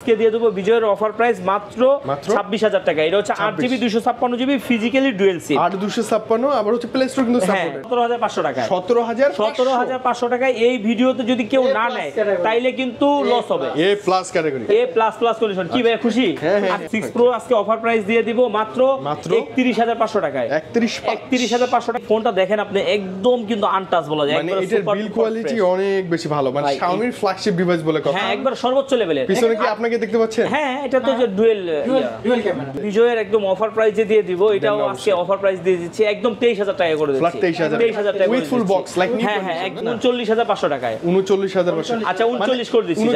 আজকে দিয়ে দেবো বিজয়ের অফার প্রাইস মাত্র 26,000 টাকা। এটা হচ্ছে 8GB 256GB ফিজিক্যালি ডুয়েল সিম। 8/256 আবার হচ্ছে প্লে স্টোর কিন্তু সাপোর্টেড। 17,500 টাকা। 17,500 টাকায় এই ভিডিওতে যদি কেউ না নেয় তাইলে কিন্তু লস হবে। এ প্লাস ক্যাটাগরি, এ প্লাস প্লাস কন্ডিশন। কি ভাই খুশি? আর 6 Pro আজকে অফার প্রাইস দিয়ে দিব মাত্র 31,500 টাকায়। 31,500 টাকা। ফোনটা দেখেন আপনি একদম কিন্তু আনটাচ বলা যায়। মানে এটার বিল কোয়ালিটি অনেক বেশি ভালো, মানে Xiaomi ফ্ল্যাগশিপ ডিভাইস বলে কথা। হ্যাঁ একবার সর্বোচ্চ লেভেলের। পিছনে কি আপনাকে দেখতে পাচ্ছেন? হ্যাঁ এটা তো যে ডুয়েল ক্যামেরা। বিজয়ের একদম অফার প্রাইসে দিয়ে দিব। এটাও আজকে অফার প্রাইস দিয়ে দিচ্ছি একদম 23,000 টাকা করে দিচ্ছি। 23,000 টাকা with full box like new. হ্যাঁ হ্যাঁ একদম 39,500 টাকায়। 39,500। আচ্ছা 39 করে দিচ্ছি।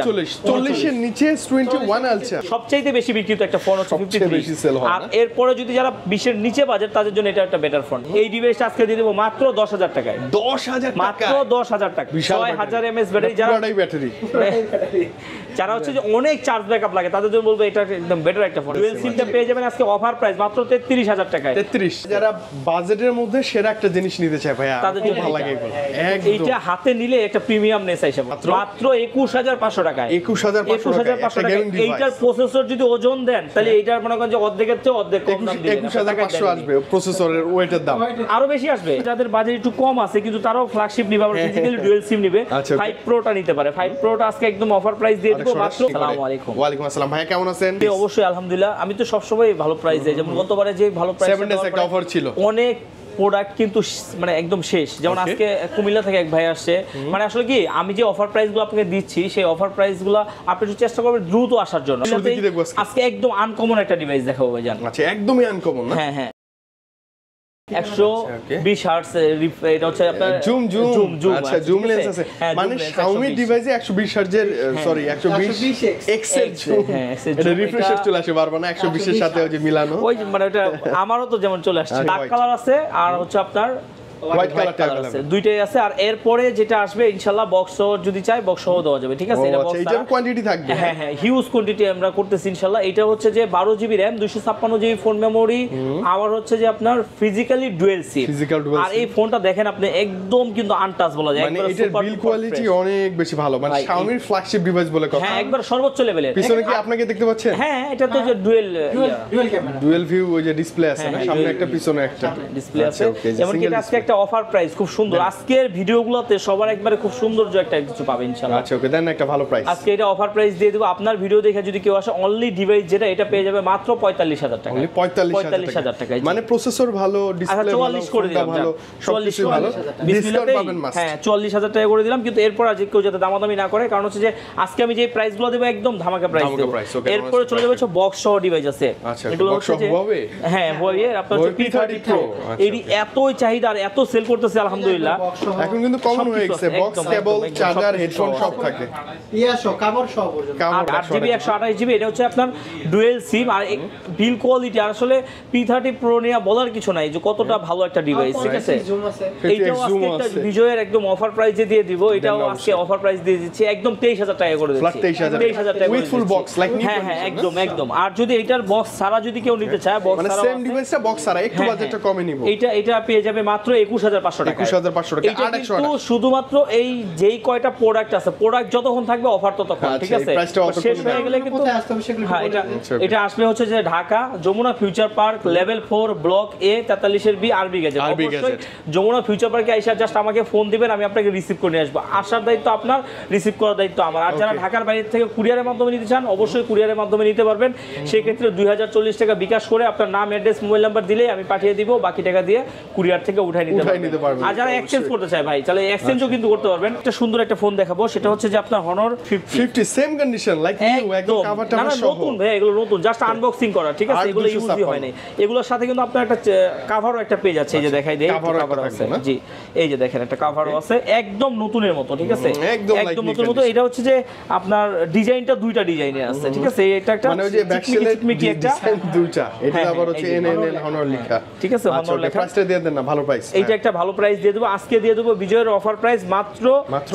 39 এর নিচে S21 আলট্রা সবচাইতে বেশি বিক্রিত একটা ফোন হচ্ছে 53। আর এরপরে যদি যারা 20 এর নিচে বাজেট তাদের জন্য এটা একটা বেটার ফোন। এই ডিভাইসটা আজকে দিয়ে দেব মাত্র 10,000 টাকায়। 10,000 টাকা, মাত্র 10,000 টাকা। 6000 mAh ব্যাটারি। যারা হচ্ছে যে অনেক চার্জ ব্যাকআপ লাগে তাদের জন্য বলবো এটা একদম বেটার একটা ফোন। ডুয়াল সিমটা পেয়ে যাবেন আজকে অফার প্রাইস মাত্র 33,000 টাকায়। 33। যারা বাজেটের মধ্যে সেরা একটা জিনিস নিতে চায় ভাইয়া তাদের জন্য ভালো লাগে এগুলো। এইটা হাতে নিলে একটা প্রিমিয়াম নেস আইছে মাত্র 21,500 টাকায়। 21,500 টাকা। এইটার প্রসেসর যদি ওজন দেন তাহলে এইটার মনে করেন যে অর্ধেকের চেয়ে অর্ধেক কম দাম দিবেন। 21,500 আসবে প্রসেসরের ওয়েটের দাম। আরো বেশি আসবে। যাদের বাজেট একটু কম আছে কিন্তু তারাও ফ্ল্যাগশিপ নিবে, আবার ফিজিক্যালি ডুয়াল সিম নিবে, 5 Proটা নিতে পারে। 5 Proটা আজকে একদম অফার প্রাইস দিয়ে দিব মাত্র। আসসালামু আলাইকুম। ওয়া আলাইকুম আসসালাম। ভাই কেমন আছেন? অবশ্যই আলহামদুলিল্লাহ। আমি তো সবসময় ভালো প্রাইস দেই, যেমন গতবারে যে ভালো প্রাইস 7 ডেজ একটা অফার ছিল। অনেক প্রোডাক্ট কিন্তু মানে একদম শেষ। যেমন আজকে কুমিল্লা থেকে এক ভাই আসছে, মানে আসলে কি আমি যে অফার প্রাইসগুলো আপনাকে দিচ্ছি সেই অফার প্রাইসগুলো আপনি একটু চেষ্টা করবেন দ্রুত আসার জন্য। আজকে একদম আনকমন একটা ডিভাইস দেখাবো ভাইজান। আচ্ছা একদমই আনকমন না? হ্যাঁ হ্যাঁ 120 হার্টজ। এটা হচ্ছে আপনার জুম। আচ্ছা জুম লেন্স আছে, মানে Xiaomi ডিভাইসে 120 হার্টজের সরি 120 এক্সেল জুম। এটা রিফ্রেশ চলে আসে বারবার না 120 এর সাথে ওই যে মিলানো। ওই মানে এটা আমারও তো যেমন চলে আসছে। ডার্ক কালার আছে আর হচ্ছে আপনার হোয়াইট কালার আছে, দুইটাই আছে। আর এরপরে যেটা আসবে ইনশাআল্লাহ বক্স যদি চাই বক্স সহ দেওয়া যাবে, ঠিক আছে? এটা বক্স এটার কোয়ান্টিটি থাকবে। হ্যাঁ হ্যাঁ হিউজ কোয়ান্টিটি আমরা করতেছি ইনশাআল্লাহ। এটা হচ্ছে যে 12GB RAM 256GB phone memory, আবার হচ্ছে যে আপনার ফিজিক্যালি ডুয়াল সিম। আর এই ফোনটা দেখেন আপনি একদম কিন্তু আনটাচ বলা যায়। মানে এটার বিল কোয়ালিটি অনেক বেশি ভালো, মানে Xiaomi ফ্ল্যাগশিপ ডিভাইস বলে কথা। হ্যাঁ একবার সর্বোচ্চ লেভেলের। পিছনে কি আপনাকে দেখতে পাচ্ছেন? হ্যাঁ এটা তো যে ডুয়াল ক্যামেরা, ডুয়াল ভিউ ওই যে ডিসপ্লে আছে না, সামনে একটা পিছনে একটা ডিসপ্লে আছে। যেমন কি এটা আজকে একটা অফার প্রাইস খুব সুন্দর। আজকের ভিডিওগুলোতে সবার একবারে খুব সৌন্দর্য একটা কিছু পাবে ইনশাআল্লাহ। আচ্ছা ওকে দেন একটা ভালো প্রাইস। আজকে এটা অফার প্রাইস দিয়ে দেব। আপনার ভিডিও দেখে যদি কেউ আসে অনলি ডিভাইস যেটা এটা পেয়ে যাবে মাত্র 45,000 টাকা। অনলি 45,000 টাকা। মানে প্রসেসর ভালো, ডিসপ্লে ভালো, 44 করে দিলাম ভালো, সবকিছু ভালো। ডিসকাউন্ট পাবেন মাস্ট। হ্যাঁ 44,000 টাকা করে দিলাম, কিন্তু এরপর আজ কেউ যাতে দামাদামি না করে, কারণ হচ্ছে যে আজকে আমি যে প্রাইসগুলো দেব একদম ধামাকা প্রাইস দেব। এরপর চলে যাবে হচ্ছে বক্স সহ ডিভাইস আছে। আচ্ছা এগুলো বক্স সহ হবে। হ্যাঁ হবে। আপনার হচ্ছে P30 Pro এর এতই চাহিদা আর এত সেল করতেছে আলহামদুলিল্লাহ। এখন কিন্তু কমন হয়ে গেছে বক্স, কেবল, চার্জার, হেডফোন সব থাকে। কভার সহ পর্যন্ত। 8GB 128GB এটা হচ্ছে আপনার ডুয়াল সিম। আর বিল কোয়ালিটি আসলে P30 Pro নিয়ে বলার কিছু নাই যে কতটা ভালো একটা ডিভাইস, ঠিক আছে? এইটাও আজকে একটা বিজয়ের একদম অফার প্রাইসে দিয়ে দিব। এটাও আজকে অফার প্রাইস দিয়ে দিচ্ছি একদম 23,000 টাকা করে দিচ্ছি। 23,000 টাকা with full box like new. হ্যাঁ হ্যাঁ একদম একদম। আর যদি এটার বক্স ছাড়া যদি কেউ নিতে চায়, বক্স মানে ছাড়া সেম ডিভাইসটা বক্স ছাড়া একটু বাজেটটা কমে নিব। এটা পেয়ে যাবে মাত্র 21,500 টাকা। 21,500 টাকা। এটা কিন্তু শুধুমাত্র এই যেই কয়টা প্রোডাক্ট আছে, প্রোডাক্ট যতক্ষণ থাকবে অফার ততক্ষণ, ঠিক আছে? শেষ হয়ে গেলে কিন্তু হ্যাঁ এটা আসবে হচ্ছে যে Dhaka Jamuna Future Park level 4 block A 43 এর বি আরবি গেজেট। অবশ্যই যমুনা ফিউচার পার্কে আইসা জাস্ট আমাকে ফোন দিবেন, আমি আপনাকে রিসিভ করে নিয়ে আসবো। আসার দায়িত্ব আপনার, রিসিভ করার দায়িত্ব আমার। আর যারা ঢাকার বাইরে থেকে কুরিয়ারের মাধ্যমে নিতে চান অবশ্যই কুরিয়ারের মাধ্যমে নিতে পারবেন। সেই ক্ষেত্রে 2040 টাকা বিকাশ করে আপনার নাম, অ্যাড্রেস, মোবাইল নাম্বার দিলেই আমি পাঠিয়ে দিব, বাকি টাকা দিয়ে কুরিয়ার থেকে উঠাই নিতে পারবেন। আর যারা এক্সচেঞ্জ করতে চায় ভাই তাহলে এক্সচেঞ্জও কিন্তু করতে পারবেন। একটা সুন্দর একটা ফোন দেখাবো, সেটা হচ্ছে যে আপনার Honor 50 same condition like new, একদম কভারটা সহ। নতুন ভাই, এগুলো নতুন, জাস্ট আনবক্সিং করা, ঠিক আছে? এগুলো ইউজই হয় নাই। এগুলোর সাথে কিন্তু আপনার একটা কভারও একটা পেজ আছে, এই যে দেখাই দেই, কভার আছে। জি এই যে দেখেন একটা কভারও আছে একদম নতুনের মতো, ঠিক আছে? একদম নতুনের মতো। এটা হচ্ছে যে আপনার ডিজাইনটা দুইটা ডিজাইনের আছে, ঠিক আছে? এটা একটা মানে ওই যে ব্যাকসেলের ডিজাইন দুইটা, এটা আবার হচ্ছে NNN Honor লেখা, ঠিক আছে? Honor লেখা। প্রাইসটা দিয়ে দেন না, ভালো প্রাইস। এইটা একটা ভালো প্রাইস দিয়ে দেবো আজকে, দিয়ে দেবো বিজয়ের অফার প্রাইস মাত্র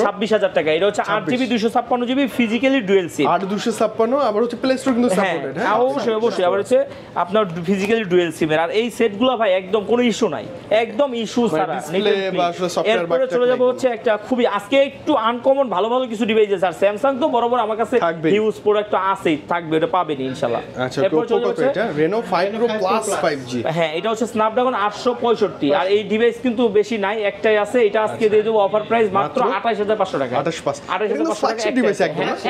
26,000 টাকা। এটা হচ্ছে 8GB 256GB ফিজিক্যালি ডুয়েল সিম, 8/256, আবার হচ্ছে প্লে স্টোর কিন্তু সাপোর্টেড। হ্যাঁ অবশ্যই অবশ্যই, আবার হচ্ছে আপনার ফিজিক্যালি ডুয়েল সিমের। আর এই সেটগুলো ভাই একদম কোনো ইস্যু নাই, একদম ইস্যু ছাড়া। এরপরে চলে যাবো হচ্ছে একটা খুবই আজকে একটু আনকমন ভালো ভালো কিছু ডিভাইস আছে। আর স্যামসাং তো বরাবর আমার কাছে হিউজ প্রোডাক্ট আছেই, থাকবে, এটা পাবেন ইনশাআল্লাহ। আচ্ছা, এরপর চলে যাচ্ছে এটা Reno 5 Pro Plus 5G। হ্যাঁ, এটা হচ্ছে স্ন্যাপড্রাগন 865, আর এই ডিভাইস কিন্তু বেশি নাই, একটাই আছে। এটা আজকে দিয়ে দেবো অফার প্রাইস মাত্র 28500 টাকা। 28500 টাকা ডিভাইস,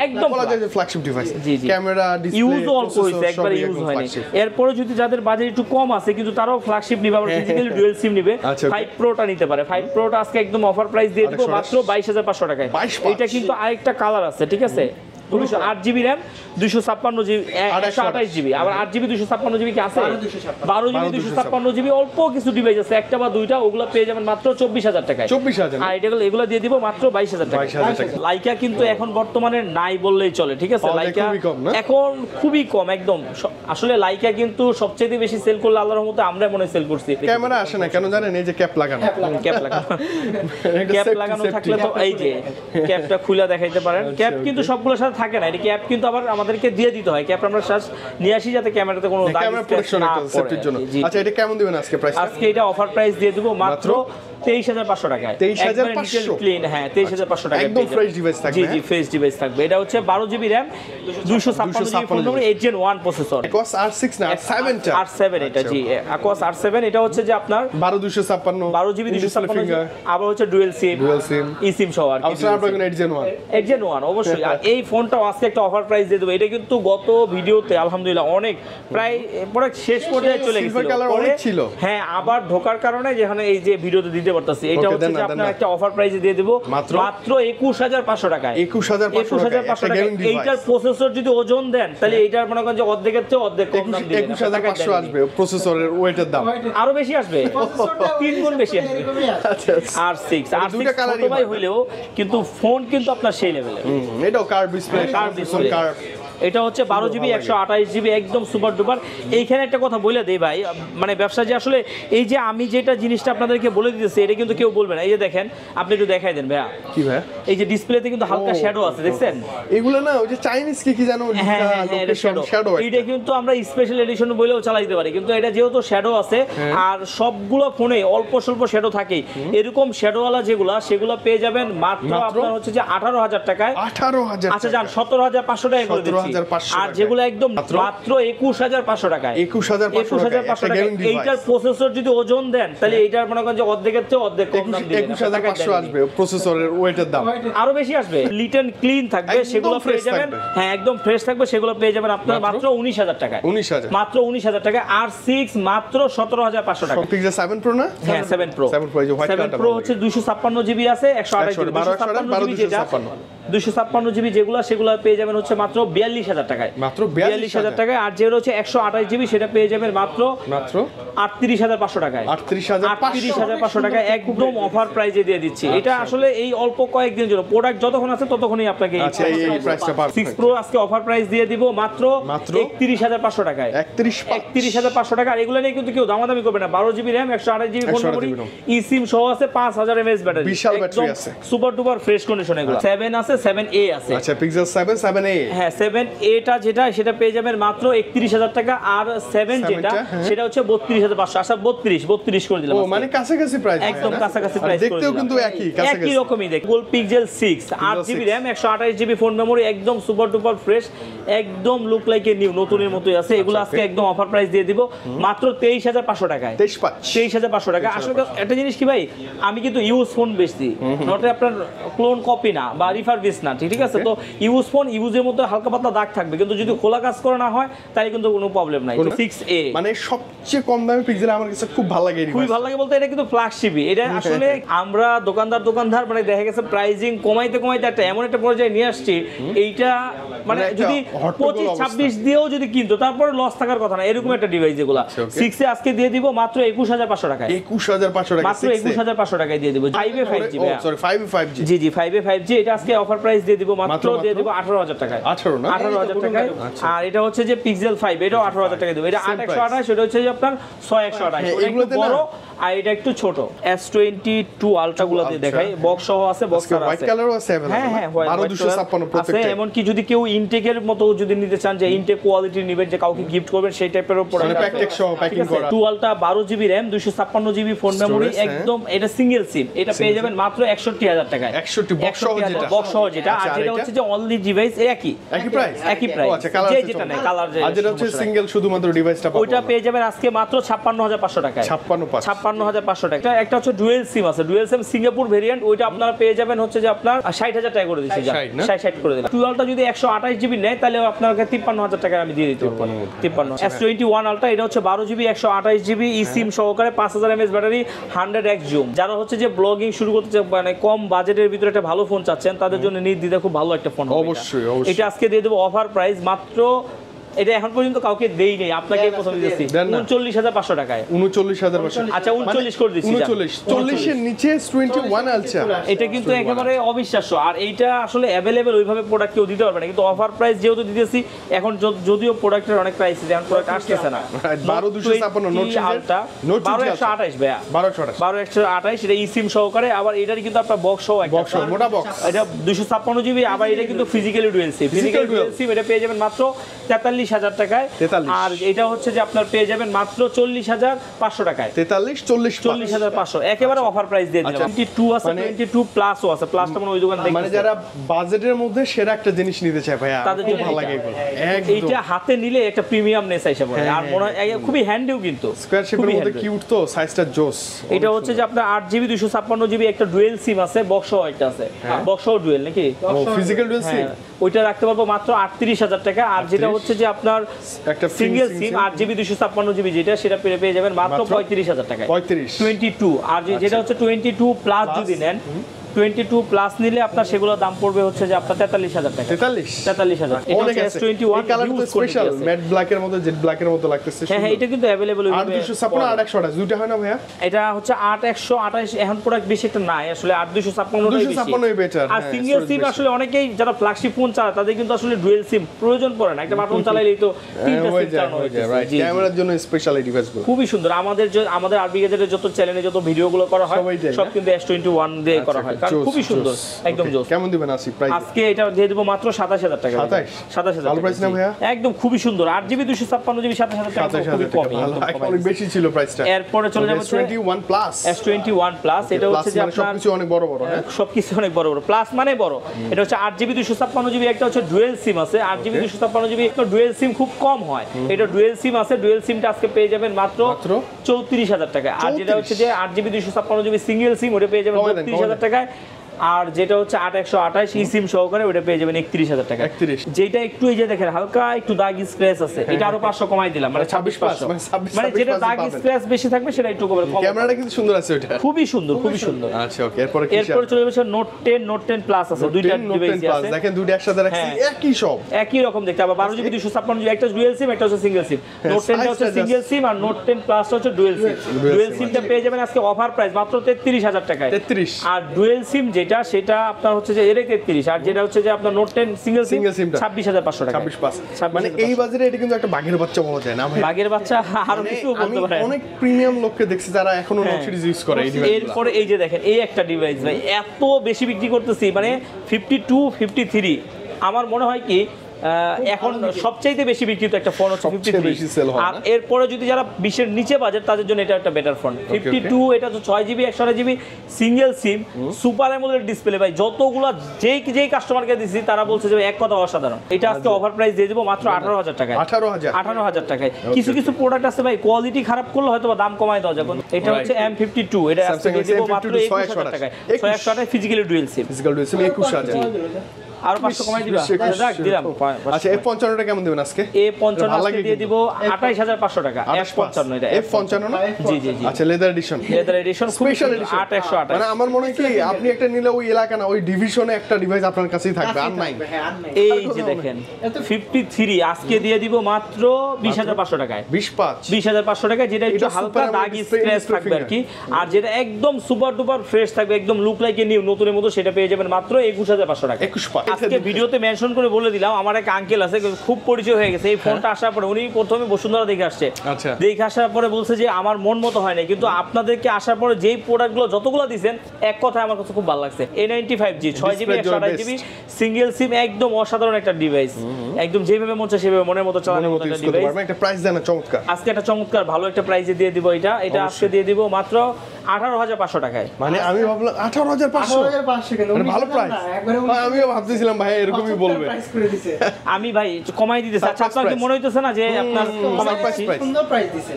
একদম বলা যায় যে flagship device. Camera, display, use অল্প হইছে, একবারে ইউজ হয়নি। এরপরে যদি যাদের বাজেট একটু কম আছে কিন্তু তারাও ফ্ল্যাগশিপ নিবে, আবার ফিজিক্যালি ডুয়াল সিম নিবে, 5 প্রোটা নিতে পারে। 5 প্রোটা আজকে একদম অফার প্রাইস দিয়ে দিব মাত্র 22500 টাকায়। এটা কিন্তু আরেকটা কালার আছে, ঠিক আছে? 8GB RAM 256GB 128GB, আবার 8GB 256GB কি আছে? 12GB 256GB, অল্প কিছু ডিভাইস আছে, একটা বা দুইটা, ওগুলো পেয়ে যাবেন মাত্র 24000 টাকায়। 24000, আর এগুলো দিয়ে দিব মাত্র 22000 টাকা। লাইকা কিন্তু এখন বর্তমানে নাই বললেই চলে, ঠিক আছে? লাইকা এখন খুবই কম একদম। আসলে লাইকা কিন্তু সবচেয়ে বেশি সেল করলে আল্লাহর রহমতে আমরা মনে সেল করছি। ক্যামেরা আসে না কেন জানেন? এই যে ক্যাপ লাগানো, ক্যাপ লাগানো থাকলে তো এই যে ক্যাপটা খুলে দেখাইতে পারেন। ক্যাপ কিন্তু সবগুলোর সাথে থাকে না, এটা ক্যাপ কিন্তু আবার আমাদেরকে দিয়ে দিতে হয়। ক্যাপ আমরা নিয়ে আসি যাতে ক্যামেরাতে কোনো দাগ না পড়ে। আচ্ছা, এটা কেমন দিবেন আজকে প্রাইস? আজকে এটা অফার প্রাইস দিয়ে দেব মাত্র 23500 টাকায়। 23500 ক্লিন, হ্যাঁ 23500 টাকা, একদম ফ্রেশ ডিভাইস থাকবে। জি জি, ফ্রেশ ডিভাইস থাকবে। এটা হচ্ছে 12GB RAM 256GB ফোন নম্বর 8 Gen 1 প্রসেসর, Aquos R6 না R7 টা, R7 এটা। জি, Aquos R7, এটা হচ্ছে যে আপনার 12256, 12GB 256, আবার হচ্ছে ডুয়াল সিম, eSIM সহ আর কি। Snapdragon 8 Gen 1, 8 Gen 1 অবশ্যই। আর এই ফোনটাও আজকে একটা অফার প্রাইস দিয়ে দেব। এটা কিন্তু গত ভিডিওতে আলহামদুলিল্লাহ অনেক প্রায় প্রোডাক্ট শেষ পর্যায়ে চলে গেছিল। হ্যাঁ, আবার ঢোকার কারণে যেখানে এই যে ভিডিওতে দিতে পারতাছি, এটা হচ্ছে যে আপনার একটা অফার প্রাইসে দিয়ে দেব মাত্র 21500 টাকায়। 21500 টাকা। এইটার প্রসেসর যদি ওজন দেন তাহলে এইটার মনে করেন যে অর্ধেকের চেয়ে অর্ধেক কম দাম দিবেন। 21500 আসবে প্রসেসরের ওয়েটের দাম, আরো বেশি আসবে, 3 গুণ বেশি আসবে। আচ্ছা, R6 ছোট ভাই হইলেও কিন্তু ফোন কিন্তু আপনার সেই লেভেলের। এটাও কার্ভ ডিসপ্লে, এটা হচ্ছে 12GB 128GB একদম সুপার ডুপার। এইখানে একটা কথা বলে দেই ভাই, মানে ব্যবসা যে আসলে এই যে আমি যেটা জিনিসটা আপনাদেরকে বলে দিতেছি এটা কিন্তু কেউ বলবে না। এই যে দেখেন, আপনি একটু দেখাই দেন ভাইয়া। কি ভাই? এই যে ডিসপ্লেতে কিন্তু হালকা শ্যাডো আছে, দেখছেন? এগুলো না ওই যে চাইনিজ কি জানো, শ্যাডো। এটা কিন্তু আমরা স্পেশাল এডিশন বলেও চালাইতে পারি, কিন্তু এটা যেহেতু শ্যাডো আছে আর সবগুলো ফোনে অল্প স্বল্প শ্যাডো থাকে, এরকম শ্যাডোওয়ালা যেগুলো সেগুলো পেয়ে যাবেন মাত্র আপনার হচ্ছে যে 18000 টাকায়। 18000, আচ্ছা যান 17500 টাকা করে দিচ্ছি। আর যেগুলো একদম মাত্র 21500 টাকায়। 21500 টাকা। এইটার প্রসেসর যদি ওজন দেন তাহলে এইটার মনে করেন যে অর্ধেকের চেয়ে অর্ধেক কম দাম দিবেন। 21500 আসবে প্রসেসরের ওয়েটের দাম, আরো বেশি আসবে। লিটন ক্লিন থাকবে, সেগুলো পেয়ে যাবেন। হ্যাঁ, একদম ফ্রেশ থাকবে, সেগুলো পেয়ে যাবেন আপনারা মাত্র 19000 টাকায়। 19000, মাত্র 19000 টাকা। R6 মাত্র 17500 টাকা। পিক্সেল 7 Pro না? হ্যাঁ 7 Pro। 7 Pro হচ্ছে 256GB আছে, 128GB, 256GB যেগুলো সেগুলো পেয়ে যাবেন হচ্ছে মাত্র 42000 টাকায়। মাত্র 42000 টাকায়। আর যেগুলো হচ্ছে 128GB সেটা পেয়ে যাবেন মাত্র 38500 টাকায়। 38500 টাকায় একদম অফার প্রাইসে দিয়ে দিচ্ছি। এটা আসলে এই অল্প কয়েকদিনের জন্য, প্রোডাক্ট যতক্ষণ আছে ততক্ষণই আপনাকে এই প্রাইসটা পাবেন। 6 Pro আজকে অফার প্রাইস দিয়ে দিব মাত্র 31500 টাকায়। 31500 টাকা। আর এগুলো নিয়ে কিন্তু কেউ দামাদামি করবে না। 12GB RAM 128GB phone memory, eSIM সহ আছে, 5000 mAh ব্যাটারি, বিশাল ব্যাটারি আছে, সুপার ডুপার ফ্রেশ কন্ডিশন। এগুলো 7 আছে, 7A আছে। আচ্ছা, পিক্সেল 7A, হ্যাঁ 7A টা যেটা সেটা পেয়ে যাবেন মাত্র 31000 টাকা। আর 7 যেটা সেটা হচ্ছে 32500। আচ্ছা 32 করে দিলাম। ও মানে কাছাকাছি প্রাইস, একদম কাছাকাছি প্রাইস। দেখতেও কিন্তু একই রকমই দেখ। Google Pixel 6 8GB RAM 128GB phone memory, একদম সুপার ডুপার ফ্রেশ, একদম লুক লাইক এ নিউ, নতুনের মতোই আছে। এগুলো আজকে একদম অফার প্রাইস দিয়ে দিব মাত্র 23500 টাকায়। 23500 টাকা। আসলে একটা জিনিস কি ভাই, আমি কিন্তু ইউজ ফোন বেচছি, নট আপনার ক্লোন কপি না বা রিফারবিশ না, ঠিক আছে? তো ইউজ ফোন ইউজের মধ্যে হালকা পাতলা দাগ থাকবে, কিন্তু যদি খোলা কাজ করা না হয় তাহলে কিন্তু কোনো প্রবলেম নাই। 6A মানে সবচেয়ে কম দামে পিক্সেল আমার কাছে খুব ভালো লাগে। খুবই ভালো লাগে বলতে এটা কিন্তু ফ্ল্যাগশিপই। এটা আসলে আমরা দোকানদার মানে দেখা গেছে প্রাইজিং কমাইতে একটা এমন একটা পর্যায়ে নিয়ে আসছি, এইটা মানে যদি 25-26 দিয়েও যদি কিনতো তারপরে লস থাকার কথা না, এরকম একটা ডিভাইস। যেগুলো 6A আজকে দিয়ে দিব মাত্র 21500 টাকায়। 21500 টাকা, মাত্র 21500 টাকায় দিয়ে দিব। 5A 5G, sorry 5A 5G, জি জি 5A 5G। এটা আজকে অফার প্রাইস দিয়ে দিব মাত্র দিয়ে দিব 18000 টাকায়। 18000 টাকায়। আর এটা হচ্ছে যে পিক্সেল 5, এটাও 18000 টাকায় দেব। এটা 8128, এটা হচ্ছে যে আপনার 6128। এগুলো বড় আর এটা একটু ছোট S22 আলট্রা গুলো দিয়ে দেখাই, বক্স সহ আছে, বক্স ছাড়া আছে, হোয়াইট কালারও আছে अवेलेबल। হ্যাঁ হ্যাঁ 12256 প্রত্যেকটা আছে। এমন কি যদি কেউ ইনটেকের মতো যদি নিতে চান, যে ইনটেক কোয়ালিটি নেবেন, যে কাউকে গিফট করবেন, সেই টাইপের উপর মানে প্যাকেট সহ প্যাকিং করা। টুয়ালটা 12 GB RAM 256 GB phone memory, একদম এটা সিঙ্গেল সিম, এটা পেয়ে যাবেন মাত্র 61000 টাকায়। 61 বক্স সহ যেটা, বক্স সহ যেটা। আর যেটা হচ্ছে যে অনলি ডিভাইস একই প্রাইস, একই প্রাইস, আচ্ছা কালার যে যেটা নেই কালার, আর যেটা হচ্ছে সিঙ্গেল শুধুমাত্র ডিভাইসটা পাবো, ওইটা পেয়ে যাবেন আজকে মাত্র 56500 টাকায়। 56500 টাকা। একটা হচ্ছে ডুয়েল সিম আছে, ডুয়েল সিম সিঙ্গাপুর ভেরিয়েন্ট, ওইটা আপনারা পেয়ে যাবেন হচ্ছে যে আপনার 60000 টাকা করে দিচ্ছি, 60 করে দিলাম। টুয়েলটা যদি 128 জিবি নেয় তাহলে আপনাকে 53000 টাকা আমি দিয়ে দিতে পারবো। 53 S21 আলট্রা, এটা হচ্ছে 12 জিবি 128 জিবি ই সিম সহকারে, 5000 mAh ব্যাটারি, 100x জুম। যারা হচ্ছে যে ব্লগিং শুরু করতে চান, মানে কম বাজেটের ভিতরে একটা ভালো ফোন চাচ্ছেন, তাদের জন্য নির্দ্বিধায় খুব ভালো একটা ফোন। অবশ্যই এটা আজকে দিয়ে দেবো অফার প্রাইস মাত্র, এটা এখন পর্যন্ত কাউকে দেই নেই, আপনাকে প্রথম দিয়েছি 39500 টাকায়। 39500, আচ্ছা 39 করে দিচ্ছি। 39 এর নিচে S21 আলট্রা, এটা কিন্তু একেবারে অবিশ্বাস্য। আর এইটা আসলে अवेलेबल ওইভাবে প্রোডাক্ট কেউ দিতে পারবে না, কিন্তু অফার প্রাইস যেহেতু দিতেছি, এখন যদিও প্রোডাক্টের অনেক প্রাইস আছে, এখন প্রোডাক্ট আসতেছে না। 12256 নোট আলট্রা 12128 ভাইয়া, 12128, এটা ই সিম সহকারে। আবার এটার কিন্তু আপনার বক্স সহ একটা বক্স, মোটা বক্স, এটা 256 জিবি। আবার এটা কিন্তু physically dual SIM, physically dual SIM, এটা পেয়ে যাবেন মাত্র 43000 টাকায়। আর এটা হচ্ছে যে আপনার পেয়ে যাবেন মাত্র 40500 টাকায়। 40500 একেবারে অফার প্রাইস দিয়ে দিলাম। 22 আছে, 22 প্লাসও আছে, প্লাসটা মানে ওই দোকান দেখতে, মানে যারা বাজেটের মধ্যে সেরা একটা জিনিস নিতে চায় ভাইয়া, তাদের জন্য ভালো লাগে এগুলো। এইটা হাতে নিলে একটা প্রিমিয়াম নেস আইসা পড়ে। আর মনে হয় খুবই হ্যান্ডিও, কিন্তু স্কয়ার শেপের মধ্যে কিউট, তো সাইজটা জোস। এটা হচ্ছে যে আপনার 8 জিবি 256 জিবি একটা ডুয়েল সিম আছে, বক্স সহ একটা আছে, বক্স সহ ডুয়েল নাকি ফিজিক্যাল ডুয়েল সিম, ওইটা রাখতে পারবো মাত্র 38000 টাকা। আর যেটা হচ্ছে যে আপনার একটা সিঙ্গেল সিম 8 জিবি 256 জিবি যেটা, সেটা পেয়ে যাবেন মাত্র 35000 টাকায়। 22। আর যেটা হচ্ছে 22 প্লাস যদি নেন, 22 প্লাস নিলে আপনার সেগুলোর দাম পড়বে হচ্ছে যে আপনার 43000 টাকা। 43000। এটা হচ্ছে S21 কালার তো স্পেশাল, ম্যাট ব্ল্যাকের মতো, জেড ব্ল্যাকের মতো লাগতেছে। হ্যাঁ এটা কিন্তু अवेलेबल। 8256 আর 128 দুইটা হয় না ভাইয়া? এটা হচ্ছে 8128, এখন প্রোডাক্ট বেশি একটা নাই আসলে, 8256 বেটার। আর সিঙ্গেল সিম আসলে অনেকেই যারা ফ্ল্যাগশিপ ফোন চালায় তাদের কিন্তু আসলে ডুয়েল সিম প্রয়োজন পড়ে না, একটা বাটন চালাইলেই তো তিনটা সিম চালানো হয়ে যায়। রাইট, ক্যামেরার জন্য স্পেশাল এই ডিভাইসগুলো খুবই সুন্দর। আমাদের আরবি গ্যাজেটের যত চ্যানেলে যত ভিডিওগুলো করা হয় সব কিন্তু S21 দিয়ে করা হয়, কারণ খুবই সুন্দর, একদম জোস। কেমন দিবেন আসি প্রাইস? আজকে এটা দিয়ে দেব মাত্র 27000 টাকা। 27000 ভালো প্রাইস না ভাইয়া? একদম খুবই সুন্দর। 8 জিবি 256 জিবি 27000 টাকা, খুবই কম, অনেক বেশি ছিল প্রাইসটা। এরপরে চলে যাব S21 প্লাস। S21 প্লাস, এটা হচ্ছে যে আপনার সবকিছু অনেক বড় বড়, হ্যাঁ সবকিছু অনেক বড় বড়, প্লাস মানে বড়। এটা হচ্ছে 8 জিবি 256 জিবি একটা হচ্ছে ডুয়েল সিম আছে, 8 জিবি 256 জিবি একটা ডুয়েল সিম খুব কম হয়, এটা ডুয়েল সিম আছে। ডুয়েল সিমটা আজকে পেয়ে যাবেন মাত্র 34000 টাকা। আর যেটা হচ্ছে যে 8 জিবি 256 জিবি সিঙ্গেল সিম, ওটা পেয়ে যাবেন 32000 টাকায়। আর যেটা হচ্ছে 8128 ই সিম সহকারে, ওটা পেয়ে যাবেন 31000 টাকা। যেটা একটু এই যে দেখেন হালকা একটু দাগ স্ক্র্যাচ আছে, এটা আরো 500 কমাই দিলাম, মানে 26500। মানে যেটা দাগ স্ক্র্যাচ বেশি থাকবে সেটা একটু কম। ক্যামেরাটা কিন্তু সুন্দর আছে, ওটা খুবই সুন্দর, খুবই সুন্দর। আচ্ছা ওকে, এরপর চলে যাচ্ছে নোট 10 প্লাস আছে, দুইটা ডিভাইস আছে, দেখেন দুইটা একসাথে রাখছি, একই সব একই রকম দেখতে। আবার 12 জিবি 256 জিবি একটা ডুয়েল সিম, একটা হচ্ছে সিঙ্গেল সিম। নোট 10 টা হচ্ছে সিঙ্গেল সিম, আর নোট 10 প্লাস হচ্ছে ডুয়েল সিম। ডুয়েল সিমটা পেয়ে যাবেন আজকে অফার প্রাইস মাত্র 33000 টাকায়। 33। আর ডুয়েল সিম যেটা, সেটা আপনার হচ্ছে যে এর 33, আর যেটা হচ্ছে যে আপনার নোট 10 সিঙ্গেল সিম 26500 টাকা। 26500, মানে এই বাজারে এটা কিন্তু একটা বাঘের বাচ্চা বলা যায় না ভাই? বাঘের বাচ্চা আরো কিছু বলতে পারে। অনেক প্রিমিয়াম লোককে দেখছি যারা এখনো নোট সিরিজ ইউজ করে এই ডিভাইস। এরপরে এই যে দেখেন এই একটা ডিভাইস ভাই এত বেশি বিক্রি করতেছি, মানে 52 53 আমার মনে হয় কি এখন সবচেয়ে বেশি বিক্রিত একটা ফোন হচ্ছে 53। আর এরপরে যদি যারা 20 এর নিচে বাজেট তাদের জন্য এটা একটা বেটার ফোন। 52 এটা তো 6 জিবি 128 জিবি সিঙ্গেল সিম, সুপার অ্যামোলেড ডিসপ্লে ভাই। যতগুলা যেই কাস্টমারকে দিছি তারা বলছে যে এক কথা অসাধারণ। এটা আজকে অফার প্রাইস দিয়ে দেব মাত্র 18000 টাকায়। 18000 টাকায়। কিছু প্রোডাক্ট আছে ভাই কোয়ালিটি খারাপ করলে হয়তো দাম কমায় দাও যখন। এটা হচ্ছে M52, এটা আজকে দিয়ে দেব মাত্র 21000 টাকায়। 600 ফিজিক্যালি ডুয়াল সিম 21000। আর 500 কমাই দিবা, দেখ দিলাম। আচ্ছা F55 টা কেমন দিবেন আজকে? A55 আজকে দিয়ে দিব 28500 টাকা। F55 এটা F55 না? জি। আচ্ছা লেদার এডিশন স্পেশাল এডিশন 828। মানে আমার মনে হয় কি আপনি একটা নিলে ওই এলাকা না ওই ডিভিশনে একটা ডিভাইস আপনার কাছেই থাকবে, আর নাই। এই যে দেখেন 53 আজকে দিয়ে দিব মাত্র 20500 টাকায়। 20500 টাকায়, যেটা একটু হালকা দাগ স্ক্র্যাচ থাকবে আর কি। আর যেটা একদম সুপার ডুপার ফ্রেশ থাকবে, একদম লুক লাইক এ নিউ, নতুনের মতো, সেটা পেয়ে যাবেন মাত্র 21500 টাকা। আজকে ভিডিওতে মেনশন করে বলে দিলাম, আমার এক আঙ্কেল আছে খুব পরিচয় হয়ে গেছে এই ফোনটা আসার পরে, উনি প্রথমে বসুন্ধরা দেখে আসছে, আচ্ছা দেখে আসার পরে বলছে যে আমার মন মতো হয় না, কিন্তু আপনাদেরকে আসার পরে যেই প্রোডাক্টগুলো যতগুলো দিয়েছেন এক কথায় আমার কাছে খুব ভালো লাগছে। A95G 6GB 128GB সিঙ্গেল সিম, একদম অসাধারণ একটা ডিভাইস, একদম যেভাবে মন চায় সেভাবে মনের মতো চালানোর মতো একটা ডিভাইস। একটা প্রাইস দেন চমৎকার, আজকে একটা চমৎকার ভালো একটা প্রাইসে দিয়ে দিব। এটা আজকে দিয়ে দিব মাত্র 18,500 টাকায়। মানে আমি ভাবলাম 18,500 কেন, মানে ভালো প্রাইস। আমিও ভাবতেছিলাম ভাই এরকমই বলবে, আমি ভাই কমাই দিতেছি। আচ্ছা আপনার কি মনে হইতেছে না যে আপনার সুন্দর প্রাইস দিছে?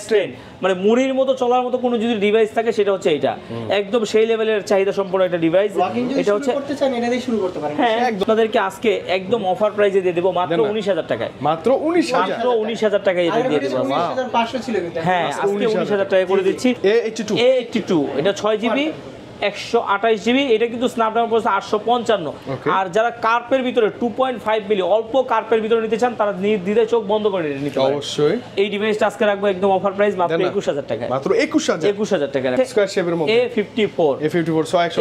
S10 মানে মুড়ির মতো চলার মতো কোনো যদি ডিভাইস থাকে সেটা হচ্ছে এটা, একদম সেই লেভেলের চাহিদা সম্পন্ন একটা ডিভাইস। এটা হচ্ছে করতে চান এটা দিয়ে শুরু করতে পারেন। হ্যাঁ আপনাদেরকে আজকে একদম অফার প্রাইসে দিয়ে দেব মাত্র 19,000 টাকায়। মাত্র 19,000 টাকায় এটা দিয়ে দেব। 19,500 ছিল কিন্তু, হ্যাঁ আজকে 19,000 টাকায় করে দিচ্ছি। A82 এটা 6GB 128GB, এটা কিন্তু স্ন্যাপড্রাগন প্রসেসর 855। আর যারা কার্পের ভিতরে 2.5 মিলি অল্প কার্পের ভিতরে নিতে চান তারা নির্দ্বিধায় চোখ বন্ধ করে নিতে পারেন অবশ্যই। এই ডিভাইসটা আজকে রাখবো একদম অফার প্রাইস মাত্র 21,000 টাকায়, মাত্র 21,000 টাকা। স্কয়ার শেপের মধ্যে A54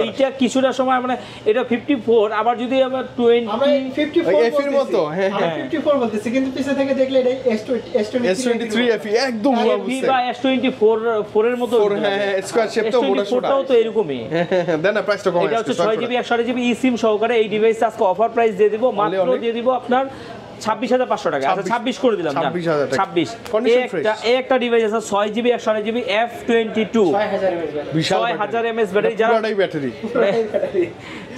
এইটা কিছুটা সময় মানে এটা 54, আবার যদি আমরা 20 আমরা 54 এর মতো হ্যাঁ 54 বলতেছি, কিন্তু পিছে থেকে দেখলে এটা S23 FE একদম ভালো বুঝছে, বা S24 এর মতো হ্যাঁ স্কয়ার শেপ তো মোটা সোটা তো এরকমই। দেন না প্রাইসটা কমাই, এটা হচ্ছে 6GB 128GB eSIM সহকারে এই ডিভাইস আজকে অফার প্রাইস দিয়ে দিব মাত্র দিয়ে দিব আপনার 26,500 টাকা। আচ্ছা 26 করে দিলাম, 26 একটা ডিভাইস আছে 6GB 128GB F22 6000 mAh battery,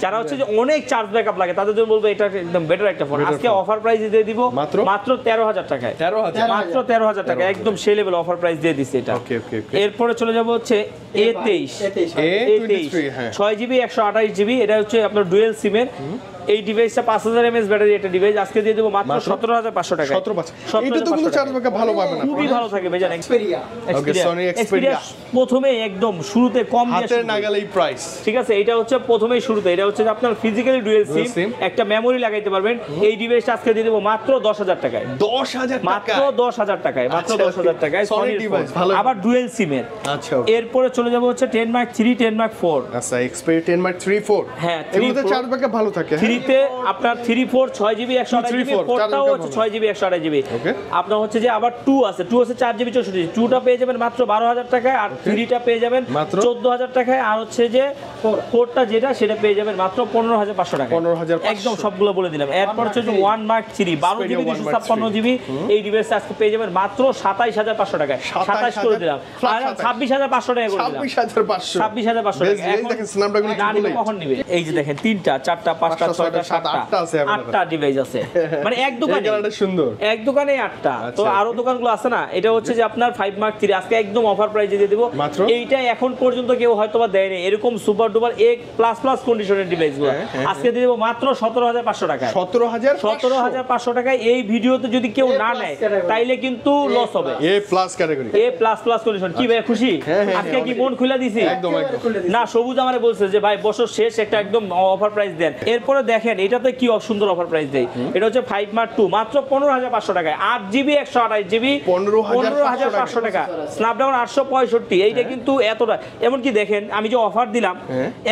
যারা হচ্ছে যে অনেক চার্জ ব্যাকআপ লাগে তাদের জন্য বলবো এটা একদম বেটার একটা ফোন। আজকে অফার প্রাইস দিয়ে দিব মাত্র 13,000 টাকায়, মাত্র 13,000 টাকা, একদম সেই লেভেল অফার প্রাইস দিয়ে দিছি এটা। এরপরে চলে যাব হচ্ছে A23 6GB 128GB, এটা হচ্ছে আপনার ডুয়াল সিমের। এই ডিভাইসটা 5000 mAh ব্যাটারি একটা ডিভাইস, আজকে দিয়ে দেব মাত্র 17,500 টাকা। এটা তো কোনো চার্জ ব্যাকআপ ভালো পাবে না, খুবই ভালো থাকে ভাই, জানেন Sony Xperia প্রথমে একদম শুরুতে কম দিয়ে হাতের নাগালেই প্রাইস, ঠিক আছে। এটা হচ্ছে প্রথমেই শুরুতে, এটা হচ্ছে আপনার ফিজিক্যালি ডুয়াল সিম, একটা মেমরি লাগাইতে পারবেন। এই ডিভাইসটা আজকে দিয়ে দেব মাত্র 10,000 টাকায়, 10,000 টাকা, মাত্র 10,000 টাকায়, মাত্র 10,000 টাকায় সনি ডিভাইস ভালো, আবার ডুয়াল সিমের। আচ্ছা এরপরে চলে যাব হচ্ছে 10 Mark 3 10 Mark 4। আচ্ছা Xperia 10 Mark 3 4 হ্যাঁ এগুলোতে চার্জ ব্যাকআপ ভালো থাকে। 3 তে আপনার 3 4 6GB 128GB, 4টাও হচ্ছে 6GB 128GB। আপনার হচ্ছে যে আবার 2 আছে 4GB 64GB, 2টা পেয়ে যাবেন মাত্র 12,000 টাকায়, আর 3টা পেয়ে যাবেন মাত্র 14,000 টাকায়, আর হচ্ছে যে 4টা যেটা সেটা পেয়ে যাবেন মাত্র 15,500 টাকায়, 15,500 একদম সবগুলো বলে দিলাম। এরপর হচ্ছে 1 Mark 3 12GB 256GB, এই ডিভাইসটা আজকে পেয়ে যাবেন মাত্র 27,500 টাকায়, 27 করে দিলাম, আর 26,500 টাকা করে দিলাম, 26,500 টাকা। এখন দেখেন স্ন্যাপড্রাগন কখন নিবে? এই যে দেখেন 3টা 4টা 5টা 6টা 7টা 8টা ডিভাইস আছে, মানে এক দোকানে সুন্দর, এক দোকানে 8টা। তো আরো দোকানগুলো আছে না, এটা হচ্ছে যে আপনার 5 Mark 3 আজকে একদম অফার প্রাইসে দিয়ে দেব। এইটা এখন পর্যন্ত কেউ হয়তোবা দেয়নি এরকম সুপার ডুপার A++ কন্ডিশনের ডিভাইসগুলো, আজকে দিয়ে দেব মাত্র 17,500 টাকায়, 17,500 টাকায়। এই ভিডিওতে যদি কেউ না নেয় তাইলে কিন্তু লস হবে। A+ category, A++ condition. কি ভাই খুশি? আজকে কি মন খুলে দিছি? একদম না, সবুজ আমারে বলছে যে ভাই বছর শেষ একটা একদম অফার প্রাইস দেন। এরপরে দেখেন এটাতে কি সুন্দর অফার প্রাইস দেয়, এটা হচ্ছে 5 Mark 2 মাত্র 15,500 টাকায়, 8GB 128GB 15,500 টাকা, স্ন্যাপড্রাগন 865। এইটা কিন্তু এতটা, এমন কি দেখেন আমি যে অফার দিলাম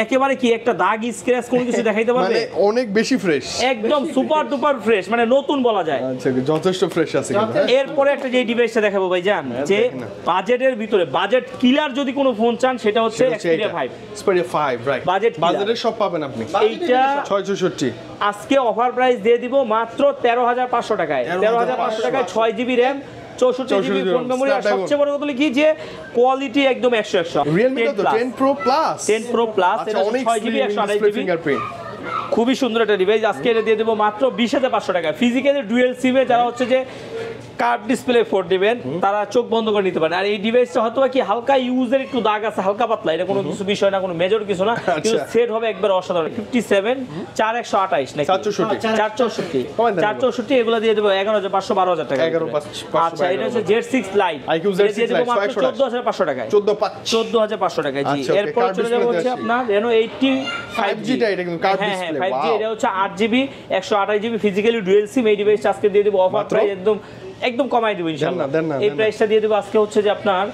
একেবারে কি একটা দাগ স্ক্র্যাচ কোনো কিছু দেখাইতে পারবে, মানে অনেক বেশি ফ্রেশ, একদম সুপার ডুপার ফ্রেশ, মানে নতুন বলা যায়। আচ্ছা যথেষ্ট ফ্রেশ আছে। এরপরে একটা যে ডিভাইসটা দেখাবো ভাই জান, যে বাজেটের ভিতরে বাজেট কিলার যদি কোনো ফোন চান সেটা হচ্ছে Xperia 5 রাইট, বাজেটের সব পাবেন আপনি। এইটা 664 আজকে অফার প্রাইস দিয়ে দিব মাত্র 13,500 টাকায়, 13,500 টাকায় 6GB RAM 64GB phone memory. আর সবচেয়ে বড় কথা কি যে কোয়ালিটি একদম 100 Realme তো 10 Pro Plus, 10 Pro Plus, এটা 6GB 128GB ফিঙ্গারপ্রিন্ট, খুবই সুন্দর একটা ডিভাইস। আজকে এটা দিয়ে দেব মাত্র 20,500 টাকায়। ফিজিক্যালি ডুয়াল সিমে যারা হচ্ছে যে কার্ভ ডিসপ্লে ফোন দিবেন তারা চোখ বন্ধ করে নিতে পারেন। আর এই ডিভাইসটা হয়তো কি হালকা ইউজের একটু দাগ আছে, হালকা পাতলা, এটা কোনো কিছু বিষয় না, কোনো মেজর কিছু না, কিন্তু সেট হবে একবার অসাধারণ। 57 4128 নাকি 464 এগুলো দিয়ে দেব 11,500 12,000 টাকা। আচ্ছা এটা হচ্ছে Z6 Lite, দিয়ে দেব মাত্র 14,500 টাকায়, 14,500 টাকায়। জি এরপর চলে যাব হচ্ছে আপনার Reno 85G, এটা কিন্তু কার্ভ ডিসপ্লে, 5G, এটা হচ্ছে 8GB 128GB physically dual SIM. এই ডিভাইসটা আজকে দিয়ে দেব অফার প্রাইস একদম কমাই দেব ইনশাআল্লাহ। এই প্রাইসটা দিয়ে দেব আজকে হচ্ছে যে আপনার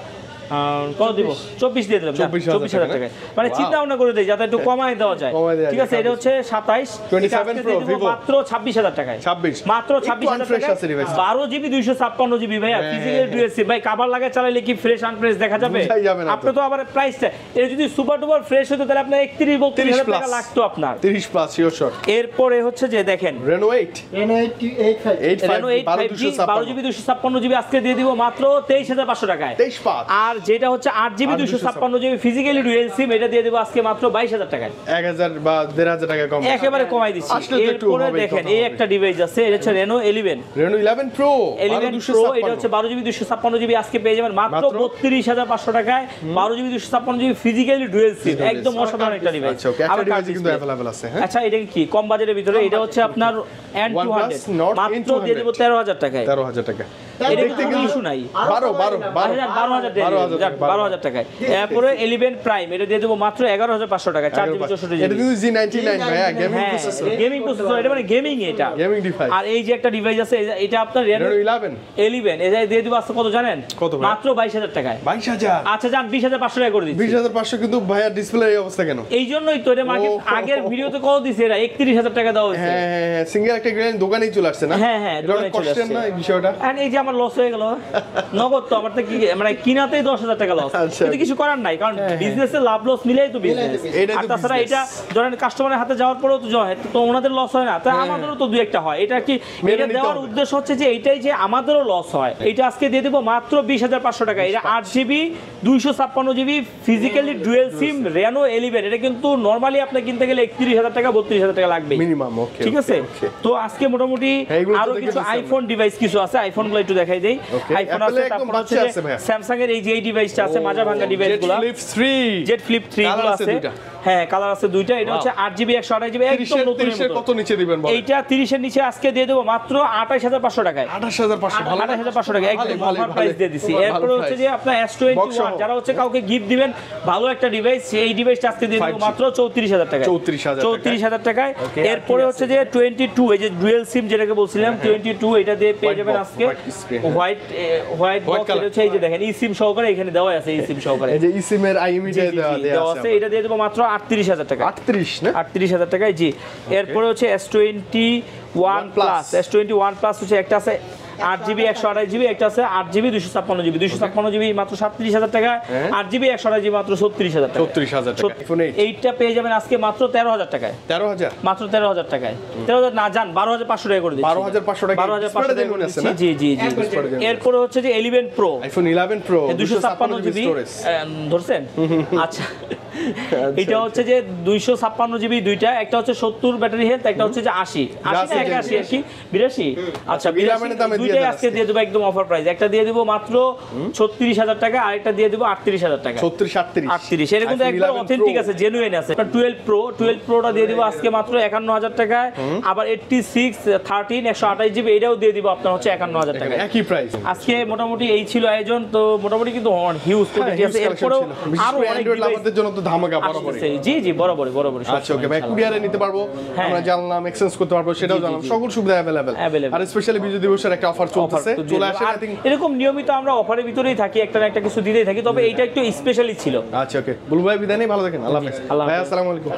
কত দিব 24 দিয়ে দিলাম 24000 টাকা মানে চিন্তা ভাবনা করে দেই যাতে একটু কমায় দেওয়া যায় ঠিক আছে এটা হচ্ছে 27 Pro Vivo মাত্র 26000 টাকায় 26 মাত্র 26000 টাকায় 12 জিবি 256 জিবি ভাইয়া ফিজিক্যাল ডুয়াল সিম ভাই কভার লাগায় চালালে কি ফ্রেশ আনফ্রেশ দেখা যাবে আপনি তো আবার প্রাইসটা এটা যদি সুপার ডুপার ফ্রেশ হতো তাহলে আপনার 31 টাকা লাগতো আপনার 30 প্লাস শিওর শট এরপরে হচ্ছে যে দেখেন Reno 8 Reno 8 12 জিবি 256 জিবি আজকে দিয়ে দিব মাত্র 23500 টাকায় 23 আর যেটা হচ্ছে 8 GB 256 GB physically dual SIM এটা দিয়ে দেব আজকে মাত্র 22000 টাকায় 1000 বা 1500 টাকা কম একেবারে কমাই দিচ্ছি এরপরে দেখেন এই একটা ডিভাইস আছে এটা হচ্ছে Reno 11 Pro 11 Pro এটা হচ্ছে 12 জিবি 256 জিবি আজকে পেয়ে যাবেন মাত্র 32500 টাকায় 12 GB 256 GB physically dual SIM একদম অসাধারণ একটা ডিভাইস আচ্ছা ওকে একটা ডিভাইস কিন্তু अवेलेबल আছে হ্যাঁ আচ্ছা এটা কি কম বাজেটের ভিতরে এটা হচ্ছে আপনার N200 মাত্র দিয়ে দেব 13000 টাকায় 13000 টাকা এটা কিন্তু ইস্যু নাই 12000 টাকায় এরপরে 11 প্রাইম এটা দিয়ে দেব মাত্র 11500 টাকায় 4 জিবি 64 জিবি এটা কিন্তু G99 ভাইয়া গেমিং প্রসেসর এটা মানে গেমিং এটা গেমিং ডিভাইস আর এই যে একটা ডিভাইস আছে এটা আপনার Reno 11 এটা দিয়ে দেব আজকে কত জানেন মাত্র 22000 টাকায় 22000 আচ্ছা জান 20500 টাকা করে দিচ্ছি 20500 কিন্তু ভাইয়া ডিসপ্লে এই অবস্থা কেন এই জন্যই তো এটা মার্কেট আগের ভিডিওতে কত দিছে এরা 31000 টাকা দাও হইছে হ্যাঁ সিঙ্গেল একটা গ্র্যান্ড দোকানেই চলে আসছে না হ্যাঁ দোকানে চলে আসছে না এই বিষয়টা আর এই যে আমার লস হয়ে গেল নগদ তো আমার তো কি মানে কিনাতেই 10000 টাকা লস কিন্তু কিছু করার নাই কারণ বিজনেসে লাভ লস মিলেই তো বিজনেস আর তাছাড়া এটা ধরেন কাস্টমারের হাতে যাওয়ার পরেও তো ওনাদের লস হয় না তাই আমাদেরও তো দুই একটা হয় এটা কি এটা দেওয়ার উদ্দেশ্য হচ্ছে যে এইটাই যে আমাদেরও লস হয় এটা আজকে দিয়ে দেব মাত্র 20500 টাকা এটা 8GB 256GB physically dual SIM Reno 11 এটা কিন্তু নরমালি আপনি কিনতে গেলে 31000 টাকা 32000 টাকা লাগবে মিনিমাম ওকে ঠিক আছে তো আজকে মোটামুটি আরো কিছু আইফোন ডিভাইস কিছু আছে আইফোনগুলো একটু দেখাই দেই আইফোন আছে তারপর হচ্ছে স্যামসাং এর এই যে এই ডিভাইসটা আছে মাজা ভাঙা ডিভাইসগুলো জেড ফ্লিপ 3 গুলো আছে হ্যাঁ কালার আছে দুইটা এটা হচ্ছে 8GB 128GB একদম নতুন কত নিচে দিবেন বল এইটা 30 এর নিচে আজকে দিয়ে দেব মাত্র 28500 টাকায় 28500 ভালো 28500 টাকা একদম অফার প্রাইস দিয়ে দিছি এরপর হচ্ছে যে আপনার S21 যারা হচ্ছে কাউকে গিফট দিবেন ভালো একটা ডিভাইস এই ডিভাইসটা আজকে দিয়ে দেব মাত্র 34000 টাকায় 34000 টাকায় এরপরে হচ্ছে যে 22 এই যে ডুয়াল সিম যেটাকে বলছিলাম 22 এটা দিয়ে পেয়ে যাবেন আজকে হোয়াইট বক্স এটা হচ্ছে এই যে দেখেন ই সিম সহকারে এখানে দেওয়া আছে ই সিম সহকারে এই যে ই সিম এর আইএমই দেওয়া আছে এটা দিয়ে দেব মাত্র 38000 টাকা 38 না 38000 টাকায় জি এরপরে হচ্ছে S21 প্লাস S21 প্লাস হচ্ছে একটা আছে 8GB 128GB একটা আছে 8GB 256GB 256GB মাত্র 37000 টাকা 8GB 128GB মাত্র 37000 টাকা 37000 টাকা আইফোন 8 এইটা পেয়ে যাবেন আজকে মাত্র 13000 টাকায় 13000 মাত্র 13000 টাকায় 13000 না জান 12500 টাকা করে দিচ্ছি 12500 টাকা 12500 টাকা করে দিচ্ছি জি এরপরে হচ্ছে যে 11 Pro আইফোন 11 Pro 256GB ধরছেন আচ্ছা এটা হচ্ছে যে 256GB দুইটা একটা হচ্ছে 70 ব্যাটারি হেলথ একটা হচ্ছে যে 80 না 81 82 আচ্ছা 82 দুইটাই আজকে দিয়ে দেব একদম অফার প্রাইস একটা দিয়ে দেব মাত্র 36000 টাকা আর একটা দিয়ে দেব 38000 টাকা 38 এটা কিন্তু একদম অথেন্টিক আছে জেনুইন আছে 12 Proটা দিয়ে দেব আজকে মাত্র 51000 টাকায় আবার 86 13 128GB এটাও দিয়ে দিব আপনার হচ্ছে 51000 টাকা একই প্রাইস আজকে মোটামুটি এই ছিল আয়োজন তো মোটামুটি কিন্তু হিউজ কোয়ান্টিটি আছে এরপরও আরো অনেক লাভারদের জন্য তো ধামাকা বরাবর জি বরাবর আচ্ছা ওকে ভাই কুরিয়ারে নিতে পারবো আমরা জানলাম এক্সচেঞ্জ করতে পারবো সেটাও জানলাম সকল সুবিধা अवेलेबल আর স্পেশালি বিজয় দিবসের একটা অফার চলতেছে চলে আসেন আই থিং এরকম নিয়মিত আমরা অফারের ভিতরেই থাকি একটা না একটা কিছু দিতেই থাকি তবে এইটা একটু স্পেশালি ছিল আচ্ছা ওকে বুলু ভাই বিদায় নেই ভালো থাকেন আল্লাহ হাফেজ ভাই আসসালামু আলাইকুম